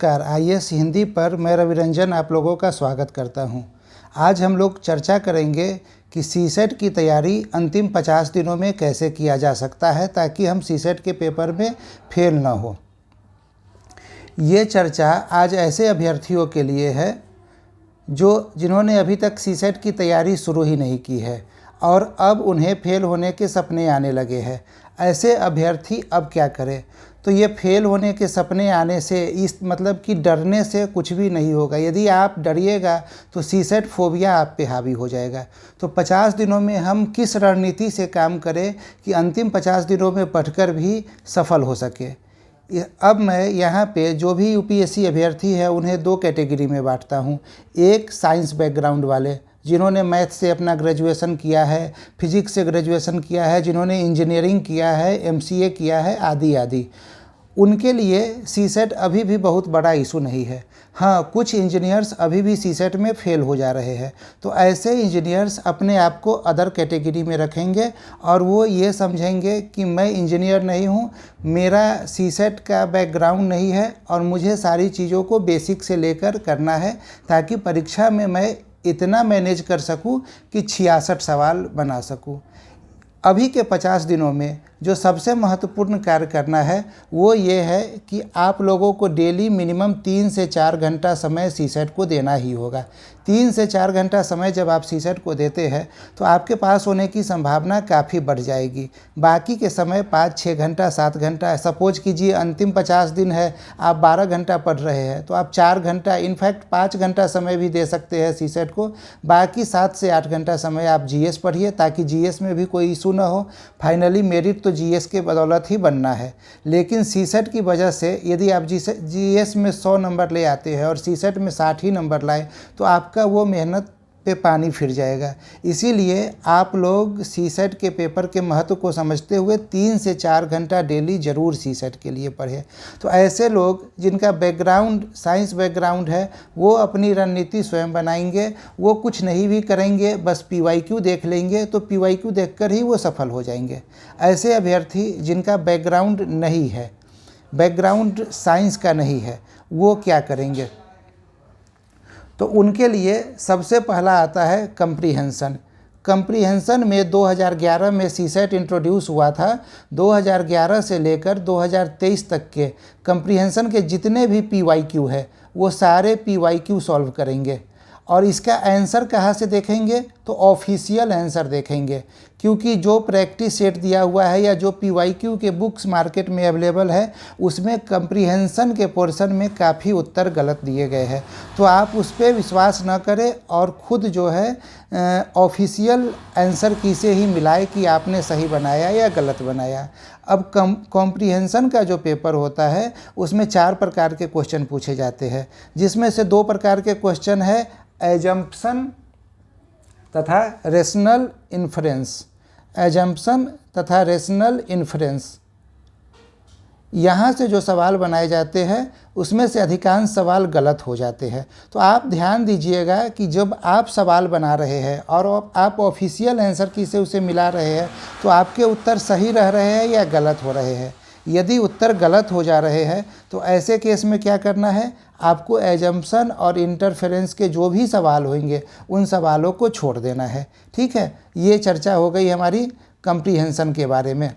नमस्कार, आईएएस हिंदी पर मैं रविरंजन आप लोगों का स्वागत करता हूं। आज हम लोग चर्चा करेंगे कि सीसेट की तैयारी अंतिम 50 दिनों में कैसे किया जा सकता है ताकि हम सीसेट के पेपर में फेल ना हो। ये चर्चा आज ऐसे अभ्यर्थियों के लिए है जिन्होंने अभी तक सीसेट की तैयारी शुरू ही नहीं की है और अब उन्हें फेल होने के सपने आने लगे हैं। ऐसे अभ्यर्थी अब क्या करें? तो ये फेल होने के सपने आने से इस मतलब कि डरने से कुछ भी नहीं होगा। यदि आप डरिएगा तो सीसेट फोबिया आप पे हावी हो जाएगा। तो 50 दिनों में हम किस रणनीति से काम करें कि अंतिम 50 दिनों में पढ़कर भी सफल हो सके। अब मैं यहाँ पे जो भी यूपीएससी अभ्यर्थी है उन्हें दो कैटेगरी में बांटता हूँ। एक साइंस बैकग्राउंड वाले जिन्होंने मैथ से अपना ग्रेजुएशन किया है, फिजिक्स से ग्रेजुएशन किया है, जिन्होंने इंजीनियरिंग किया है, एमसीए किया है, आदि आदि। उनके लिए सीसेट अभी भी बहुत बड़ा इशू नहीं है। हाँ, कुछ इंजीनियर्स अभी भी सीसेट में फेल हो जा रहे हैं। तो ऐसे इंजीनियर्स अपने आप को अदर कैटेगरी में रखेंगे और वो ये समझेंगे कि मैं इंजीनियर नहीं हूँ, मेरा सीसेट का बैकग्राउंड नहीं है और मुझे सारी चीज़ों को बेसिक से लेकर करना है ताकि परीक्षा में मैं इतना मैनेज कर सकूं कि 66 सवाल बना सकूं। अभी के 50 दिनों में जो सबसे महत्वपूर्ण कार्य करना है वो ये है कि आप लोगों को डेली मिनिमम 3 से 4 घंटा समय सीसेट को देना ही होगा। 3 से 4 घंटा समय जब आप सीसेट को देते हैं तो आपके पास होने की संभावना काफ़ी बढ़ जाएगी। बाकी के समय 5-6 घंटा 7 घंटा, सपोज कीजिए अंतिम 50 दिन है, आप 12 घंटा पढ़ रहे हैं तो आप 4 घंटा, इनफैक्ट 5 घंटा समय भी दे सकते हैं सीसेट को। बाकी 7 से 8 घंटा समय आप जीएस पढ़िए ताकि जीएस में भी कोई इशू ना हो। फाइनली मेरिट तो जीएस के बदौलत ही बनना है। लेकिन सीसेट की वजह से यदि आप जीएस में 100 नंबर ले आते हैं और सीसेट में 60 ही नंबर लाए तो आपका वो मेहनत पे पानी फिर जाएगा। इसीलिए आप लोग सीसेट के पेपर के महत्व को समझते हुए 3 से 4 घंटा डेली ज़रूर सीसेट के लिए पढ़ें। तो ऐसे लोग जिनका बैकग्राउंड साइंस बैकग्राउंड है वो अपनी रणनीति स्वयं बनाएंगे। वो कुछ नहीं भी करेंगे, बस पीवाईक्यू देख लेंगे तो पीवाईक्यू देखकर ही वो सफल हो जाएंगे। ऐसे अभ्यर्थी जिनका बैकग्राउंड नहीं है, बैकग्राउंड साइंस का नहीं है, वो क्या करेंगे? तो उनके लिए सबसे पहला आता है कंप्रीहेंशन। कंप्रीहेंशन में 2011 में सीसेट इंट्रोड्यूस हुआ था। 2011 से लेकर 2023 तक के कंप्रीहेंशन के जितने भी पीवाईक्यू है वो सारे पीवाईक्यू सॉल्व करेंगे। और इसका आंसर कहाँ से देखेंगे? तो ऑफिशियल आंसर देखेंगे, क्योंकि जो प्रैक्टिस सेट दिया हुआ है या जो पीवाईक्यू के बुक्स मार्केट में अवेलेबल है उसमें कंप्रीहेंशन के पोर्शन में काफ़ी उत्तर गलत दिए गए हैं। तो आप उस पर विश्वास न करें और ख़ुद जो है ऑफिशियल आंसर की से ही मिलाए कि आपने सही बनाया या गलत बनाया। अब कॉम्प्रीहेंशन का जो पेपर होता है उसमें 4 प्रकार के क्वेश्चन पूछे जाते हैं, जिसमें से 2 प्रकार के क्वेश्चन है एजम्पशन तथा रेशनल इन्फरेंस। एजम्पशन तथा रेशनल इन्फरेंस, यहाँ से जो सवाल बनाए जाते हैं उसमें से अधिकांश सवाल गलत हो जाते हैं। तो आप ध्यान दीजिएगा कि जब आप सवाल बना रहे हैं और आप ऑफिशियल आंसर की से उसे मिला रहे हैं तो आपके उत्तर सही रह रहे हैं या गलत हो रहे हैं। यदि उत्तर गलत हो जा रहे हैं तो ऐसे केस में क्या करना है? आपको एजम्पशन और इंटरफेरेंस के जो भी सवाल होंगे उन सवालों को छोड़ देना है। ठीक है, ये चर्चा हो गई हमारी कंप्रीहेंशन के बारे में।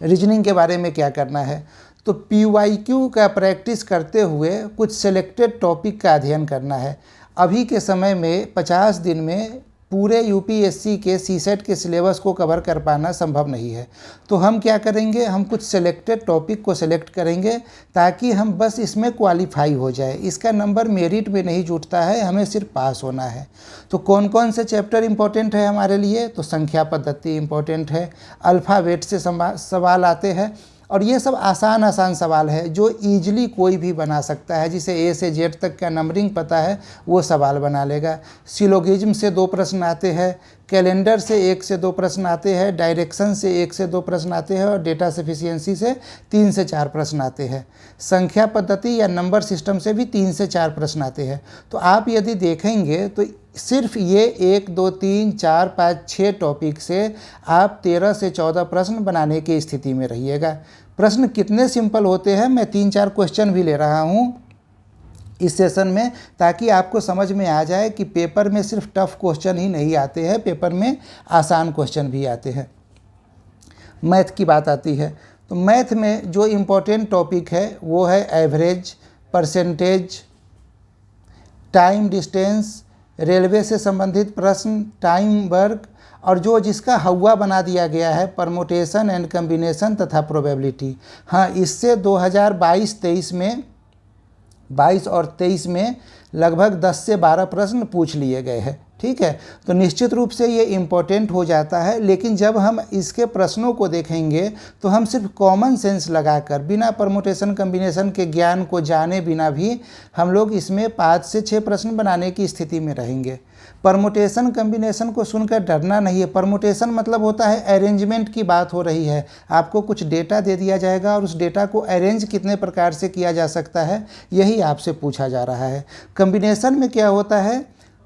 रीजनिंग के बारे में क्या करना है? तो पीवाईक्यू का प्रैक्टिस करते हुए कुछ सिलेक्टेड टॉपिक का अध्ययन करना है। अभी के समय में 50 दिन में पूरे यूपीएससी के सीसेट के सिलेबस को कवर कर पाना संभव नहीं है। तो हम क्या करेंगे? हम कुछ सिलेक्टेड टॉपिक को सिलेक्ट करेंगे ताकि हम बस इसमें क्वालिफाई हो जाए। इसका नंबर मेरिट में नहीं जुटता है, हमें सिर्फ पास होना है। तो कौन कौन से चैप्टर इंपॉर्टेंट है हमारे लिए? तो संख्या पद्धति इंपॉर्टेंट है, अल्फ़ाबेट से सवाल आते हैं और ये सब आसान सवाल है जो ईजिली कोई भी बना सकता है। जिसे ए से जेड तक का नंबरिंग पता है वो सवाल बना लेगा। सिलोगिज्म से 2 प्रश्न आते हैं, कैलेंडर से 1 से 2 प्रश्न आते हैं, डायरेक्शन से 1 से 2 प्रश्न आते हैं और डेटा सफिशिएंसी से 3 से 4 प्रश्न आते हैं। संख्या पद्धति या नंबर सिस्टम से भी 3 से 4 प्रश्न आते हैं। तो आप यदि देखेंगे तो सिर्फ ये 1, 2, 3, 4, 5, 6 टॉपिक से आप 13 से 14 प्रश्न बनाने की स्थिति में रहिएगा। प्रश्न कितने सिंपल होते हैं, मैं 3-4 क्वेश्चन भी ले रहा हूँ इस सेशन में, ताकि आपको समझ में आ जाए कि पेपर में सिर्फ टफ क्वेश्चन ही नहीं आते हैं, पेपर में आसान क्वेश्चन भी आते हैं। मैथ की बात आती है तो मैथ में जो इम्पोर्टेंट टॉपिक है वो है average, percentage, time distance, railway से संबंधित प्रश्न, टाइम वर्क, और जो जिसका हवा बना दिया गया है परमुटेशन एंड कम्बिनेशन तथा प्रोबेबिलिटी। हाँ, इससे 2022-23 में 22 और 23 में लगभग 10 से 12 प्रश्न पूछ लिए गए हैं। ठीक है, तो निश्चित रूप से ये इम्पोर्टेंट हो जाता है, लेकिन जब हम इसके प्रश्नों को देखेंगे तो हम सिर्फ कॉमन सेंस लगाकर, बिना परमुटेशन कम्बिनेशन के ज्ञान को जाने बिना भी हम लोग इसमें 5 से 6 प्रश्न बनाने की स्थिति में रहेंगे। परमुटेशन कम्बिनेशन को सुनकर डरना नहीं है। परमुटेशन मतलब होता है अरेंजमेंट की बात हो रही है। आपको कुछ डेटा दे दिया जाएगा और उस डेटा को अरेंज कितने प्रकार से किया जा सकता है, यही आपसे पूछा जा रहा है। कम्बिनेशन में क्या होता है,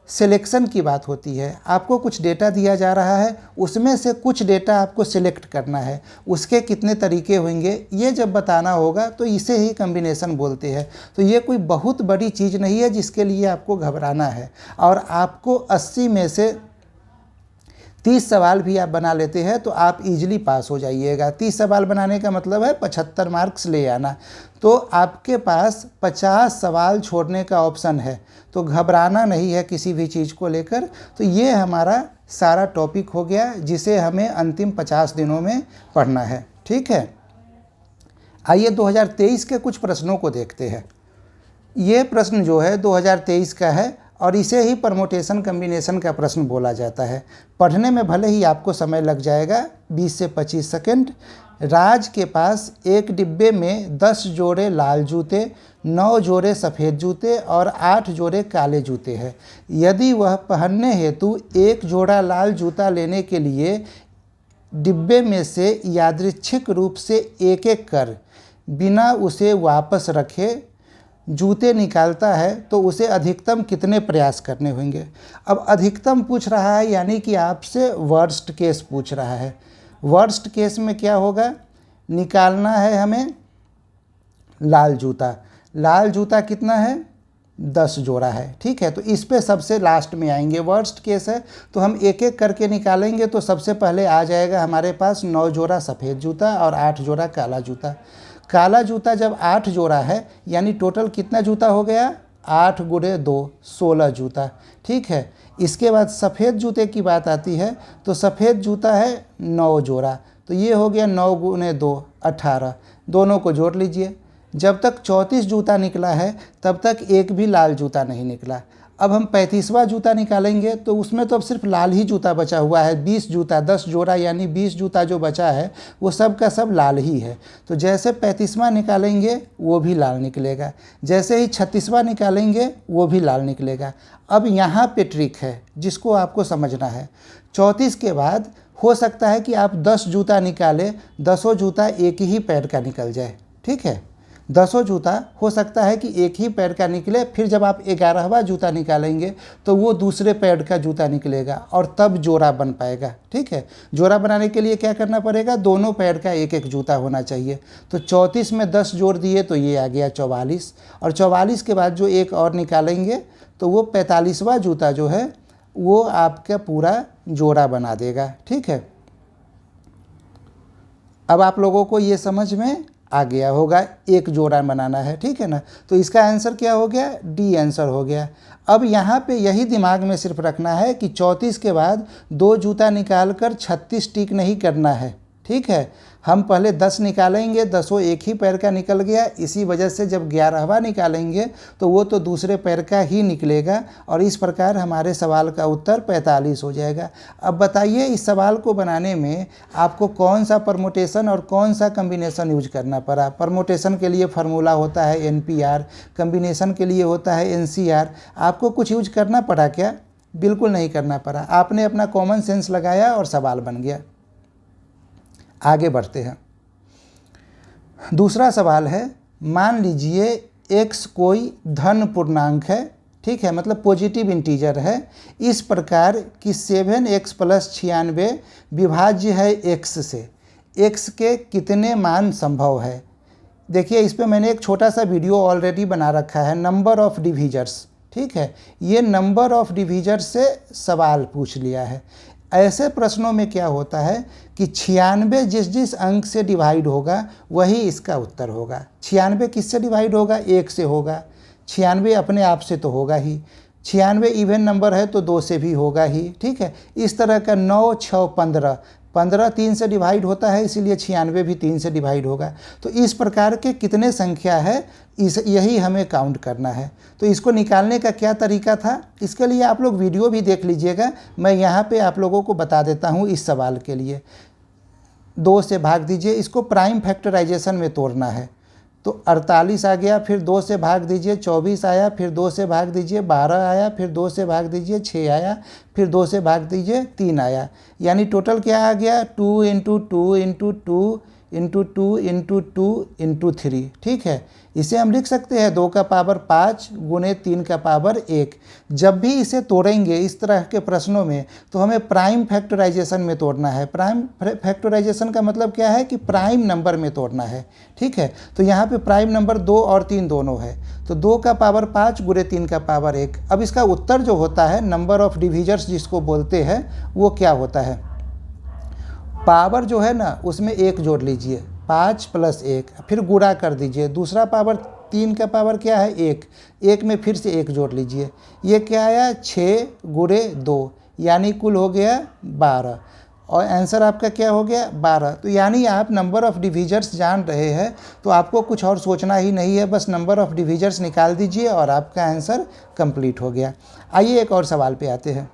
सिलेक्शन की बात होती है। आपको कुछ डेटा दिया जा रहा है, उसमें से कुछ डेटा आपको सिलेक्ट करना है, उसके कितने तरीके होंगे ये जब बताना होगा तो इसे ही कम्बिनेशन बोलते हैं। तो ये कोई बहुत बड़ी चीज़ नहीं है जिसके लिए आपको घबराना है। और आपको 80 में से 30 सवाल भी आप बना लेते हैं तो आप इजीली पास हो जाइएगा। 30 सवाल बनाने का मतलब है 75 मार्क्स ले आना। तो आपके पास 50 सवाल छोड़ने का ऑप्शन है, तो घबराना नहीं है किसी भी चीज़ को लेकर। तो ये हमारा सारा टॉपिक हो गया जिसे हमें अंतिम 50 दिनों में पढ़ना है। ठीक है, आइए 2023 के कुछ प्रश्नों को देखते हैं। ये प्रश्न जो है 2023 का है और इसे ही परमुटेशन कम्बिनेशन का प्रश्न बोला जाता है। पढ़ने में भले ही आपको समय लग जाएगा 20 से 25 सेकंड। राज के पास एक डिब्बे में 10 जोड़े लाल जूते, 9 जोड़े सफ़ेद जूते और 8 जोड़े काले जूते हैं। यदि वह पहनने हेतु एक जोड़ा लाल जूता लेने के लिए डिब्बे में से यादृच्छिक रूप से एक एक कर बिना उसे वापस रखे जूते निकालता है तो उसे अधिकतम कितने प्रयास करने होंगे। अब अधिकतम पूछ रहा है, यानी कि आपसे वर्स्ट केस पूछ रहा है। वर्स्ट केस में क्या होगा, निकालना है हमें लाल जूता। लाल जूता कितना है, 10 जोड़ा है। ठीक है, तो इस पे सबसे लास्ट में आएंगे। वर्स्ट केस है तो हम एक एक करके निकालेंगे। तो सबसे पहले आ जाएगा हमारे पास 9 जोड़ा सफ़ेद जूता और 8 जोड़ा काला जूता। काला जूता जब 8 जोड़ा है यानी टोटल कितना जूता हो गया, 8 गुणे 2 16 जूता। ठीक है, इसके बाद सफ़ेद जूते की बात आती है तो सफ़ेद जूता है 9 जोड़ा, तो ये हो गया 9 गुणे 2 18। दोनों को जोड़ लीजिए। जब तक 34 जूता निकला है तब तक एक भी लाल जूता नहीं निकला। अब हम 35वां जूता निकालेंगे तो उसमें तो अब सिर्फ लाल ही जूता बचा हुआ है। 20 जूता, 10 जोड़ा यानी 20 जूता जो बचा है वो सब का सब लाल ही है। तो जैसे 35वां निकालेंगे वो भी लाल निकलेगा, जैसे ही 36वां निकालेंगे वो भी लाल निकलेगा। अब यहाँ पे ट्रिक है जिसको आपको समझना है। 34 के बाद हो सकता है कि आप 10 जूता निकालें, 10 जूता एक ही पैर का निकल जाए। ठीक है, 10 जूता हो सकता है कि एक ही पैर का निकले। फिर जब आप 11वां जूता निकालेंगे तो वो दूसरे पैर का जूता निकलेगा और तब जोड़ा बन पाएगा। ठीक है, जोड़ा बनाने के लिए क्या करना पड़ेगा, दोनों पैर का एक एक जूता होना चाहिए। तो 34 में 10 जोड़ दिए तो ये आ गया 44, और 44 के बाद जो एक और निकालेंगे तो वो 45वां जूता जो है वो आपका पूरा जोड़ा बना देगा। ठीक है, अब आप लोगों को ये समझ में आ गया होगा, एक जोड़ा बनाना है। ठीक है ना, तो इसका आंसर क्या हो गया, डी आंसर हो गया। अब यहाँ पे यही दिमाग में सिर्फ रखना है कि 34 के बाद 2 जूता निकाल कर 36 टिक नहीं करना है। ठीक है, हम पहले 10 निकालेंगे, 10 एक ही पैर का निकल गया। इसी वजह से जब 11वां निकालेंगे तो वो तो दूसरे पैर का ही निकलेगा और इस प्रकार हमारे सवाल का उत्तर 45 हो जाएगा। अब बताइए इस सवाल को बनाने में आपको कौन सा परमुटेशन और कौन सा कम्बिनेशन यूज करना पड़ा। परमुटेशन के लिए फार्मूला होता है NPR, कम्बिनेशन के लिए होता है NCR। आपको कुछ यूज करना पड़ा क्या, बिल्कुल नहीं करना पड़ा। आपने अपना कॉमन सेंस लगाया और सवाल बन गया। आगे बढ़ते हैं। दूसरा सवाल है, मान लीजिए x कोई धन पूर्णांक है। ठीक है, मतलब पॉजिटिव इंटीजर है। इस प्रकार कि 7x + 96 विभाज्य है x से। x के कितने मान संभव है। देखिए इस पे मैंने एक छोटा सा वीडियो ऑलरेडी बना रखा है, नंबर ऑफ डिवीजर्स। ठीक है, ये नंबर ऑफ डिवीजर्स से सवाल पूछ लिया है। ऐसे प्रश्नों में क्या होता है कि 96 जिस जिस अंक से डिवाइड होगा वही इसका उत्तर होगा। 96 किससे डिवाइड होगा, 1 से होगा। 96 अपने आप से तो होगा ही, 96 इवन नंबर है तो 2 से भी होगा ही। ठीक है, इस तरह का 9, 6, 15, 15 3 से डिवाइड होता है, इसीलिए 96 भी 3 से डिवाइड होगा। तो इस प्रकार के कितने संख्या है यही हमें काउंट करना है। तो इसको निकालने का क्या तरीका था, इसके लिए आप लोग वीडियो भी देख लीजिएगा, मैं यहाँ पे आप लोगों को बता देता हूँ। इस सवाल के लिए 2 से भाग दीजिए, इसको प्राइम फैक्टराइजेशन में तोड़ना है। तो 48 आ गया, फिर 2 से भाग दीजिए 24 आया, फिर 2 से भाग दीजिए 12 आया, फिर 2 से भाग दीजिए 6 आया, फिर 2 से भाग दीजिए 3 आया। यानी टोटल क्या आ गया, 2 into 2 into 2 into 2 into 2 into 3। ठीक है, इसे हम लिख सकते हैं 2 का पावर 5 गुने 3 का पावर 1। जब भी इसे तोड़ेंगे इस तरह के प्रश्नों में तो हमें प्राइम फैक्टराइजेशन में तोड़ना है। प्राइम फैक्टराइजेशन का मतलब क्या है कि प्राइम नंबर में तोड़ना है। ठीक है, तो यहाँ पे प्राइम नंबर 2 और 3 दोनों है, तो 2 का पावर 5 गुने 3 का पावर 1। अब इसका उत्तर जो होता है, नंबर ऑफ डिवीजर्स जिसको बोलते हैं, वो क्या होता है, पावर जो है ना उसमें 1 जोड़ लीजिए, 5 + 1, फिर गुणा कर दीजिए। दूसरा पावर 3 का पावर क्या है, 1, 1 में फिर से 1 जोड़ लीजिए। ये क्या आया, 6 गुणे 2, यानी कुल हो गया 12, और आंसर आपका क्या हो गया 12। तो यानी आप नंबर ऑफ़ डिवीजर्स जान रहे हैं तो आपको कुछ और सोचना ही नहीं है, बस नंबर ऑफ़ डिवीजर्स निकाल दीजिए और आपका आंसर कंप्लीट हो गया। आइए एक और सवाल पे आते हैं।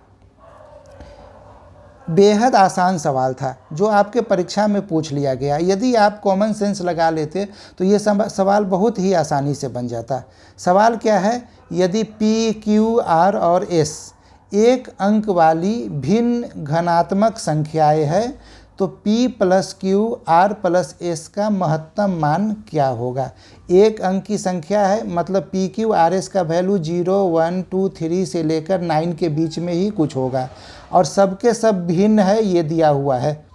बेहद आसान सवाल था जो आपके परीक्षा में पूछ लिया गया। यदि आप कॉमन सेंस लगा लेते तो ये सवाल बहुत ही आसानी से बन जाता। सवाल क्या है, यदि P, Q, R और S एक अंक वाली भिन्न घनात्मक संख्याएं हैं तो P + Q R + S का महत्तम मान क्या होगा। एक अंक की संख्या है, मतलब P, Q, R, S का वैल्यू 0, 1, 2, 3 से लेकर 9 के बीच में ही कुछ होगा, और सबके सब भिन्न है, ये दिया हुआ है।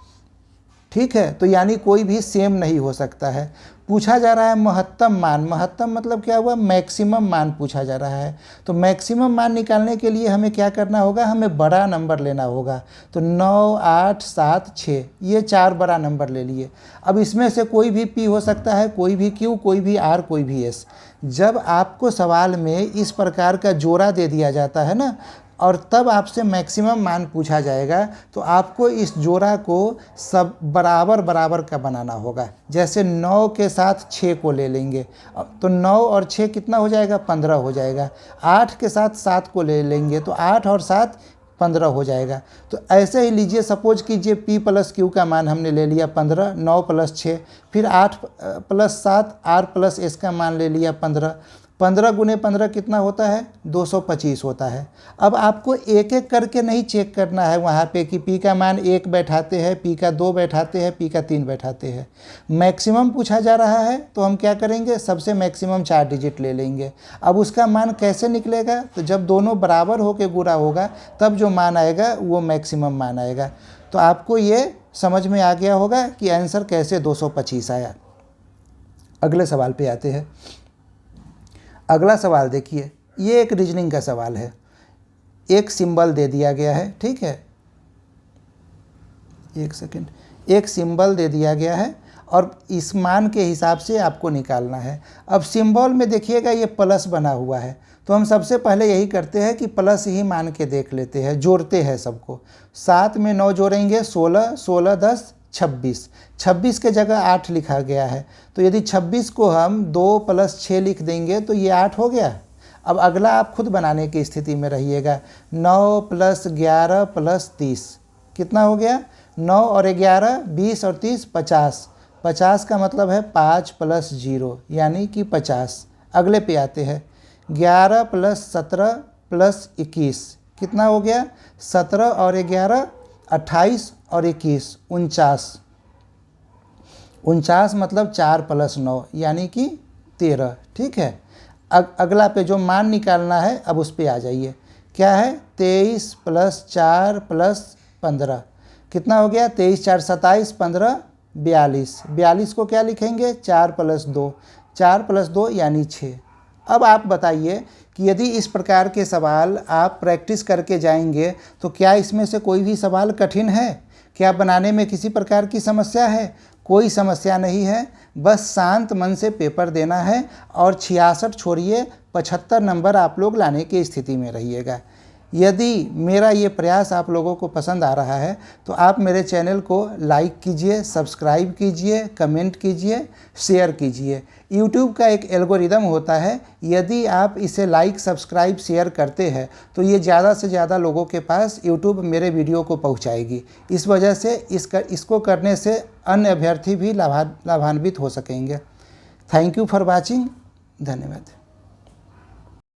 ठीक है, तो यानी कोई भी सेम नहीं हो सकता है। पूछा जा रहा है महत्तम मान, महत्तम मतलब क्या हुआ, मैक्सिमम मान पूछा जा रहा है। तो मैक्सिमम मान निकालने के लिए हमें क्या करना होगा, हमें बड़ा नंबर लेना होगा। तो 9, 8, 7, 6, ये 4 बड़ा नंबर ले लिए। अब इसमें से कोई भी P हो सकता है, कोई भी Q, कोई भी R, कोई भी S। जब आपको सवाल में इस प्रकार का जोड़ा दे दिया जाता है ना, और तब आपसे मैक्सिमम मान पूछा जाएगा, तो आपको इस जोड़ा को सब बराबर बराबर का बनाना होगा। जैसे 9 के साथ 6 को ले लेंगे तो 9 और 6 कितना हो जाएगा, 15 हो जाएगा। 8 के साथ 7 को ले लेंगे तो 8 और 7 15 हो जाएगा। तो ऐसे ही लीजिए, सपोज कीजिए P + Q का मान हमने ले लिया 15, 9 + 6, फिर 8 + 7 R + S का मान ले लिया 15। 15 गुने 15 कितना होता है, 225 होता है। अब आपको एक एक करके नहीं चेक करना है वहाँ पे कि P का मान 1 बैठाते हैं, P का 2 बैठाते हैं, P का 3 बैठाते हैं। मैक्सिमम पूछा जा रहा है तो हम क्या करेंगे, सबसे मैक्सिमम 4 डिजिट ले लेंगे। अब उसका मान कैसे निकलेगा, तो जब दोनों बराबर होकर गुणा होगा तब जो मान आएगा वो मैक्सिमम मान आएगा। तो आपको ये समझ में आ गया होगा कि आंसर कैसे 225 आया। अगले सवाल पे आते हैं। अगला सवाल देखिए, ये एक रीजनिंग का सवाल है। एक सिंबल दे दिया गया है, ठीक है, एक सेकंड, एक सिंबल दे दिया गया है और इस मान के हिसाब से आपको निकालना है। अब सिंबल में देखिएगा ये प्लस बना हुआ है, तो हम सबसे पहले यही करते हैं कि प्लस ही मान के देख लेते हैं, जोड़ते हैं सबको। 7 में 9 जोड़ेंगे 16, 16 10 26, 26 के जगह 8 लिखा गया है, तो यदि 26 को हम 2 + 6 लिख देंगे तो ये 8 हो गया। अब अगला आप खुद बनाने की स्थिति में रहिएगा। 9 + 11 + 30 कितना हो गया, 9 और 11 20 और 30 50, 50 का मतलब है 5 + 0 यानी कि 50। अगले पे आते हैं, 11 + 17 + 21 कितना हो गया, 17 और 11 28 और 21 49, 49 मतलब 4 + 9 यानी कि 13। ठीक है, अगला पे जो मान निकालना है अब उस पे आ जाइए। क्या है, 23 + 4 + 15 कितना हो गया, 23 4 27 15 42। 42 को क्या लिखेंगे? 4+2, 4+2 यानी 6। अब आप बताइए कि यदि इस प्रकार के सवाल आप प्रैक्टिस करके जाएंगे तो क्या इसमें से कोई भी सवाल कठिन है? क्या बनाने में किसी प्रकार की समस्या है? कोई समस्या नहीं है। बस शांत मन से पेपर देना है और 66 छोड़िए 75 नंबर आप लोग लाने की स्थिति में रहिएगा। यदि मेरा ये प्रयास आप लोगों को पसंद आ रहा है तो आप मेरे चैनल को लाइक कीजिए, सब्सक्राइब कीजिए, कमेंट कीजिए, शेयर कीजिए। YouTube का एक एल्गोरिदम होता है, यदि आप इसे लाइक, सब्सक्राइब, शेयर करते हैं तो ये ज़्यादा से ज़्यादा लोगों के पास YouTube मेरे वीडियो को पहुंचाएगी। इस वजह से इसको करने से अन्य अभ्यर्थी भी लाभान्वित हो सकेंगे। Thank you for watching. धन्यवाद।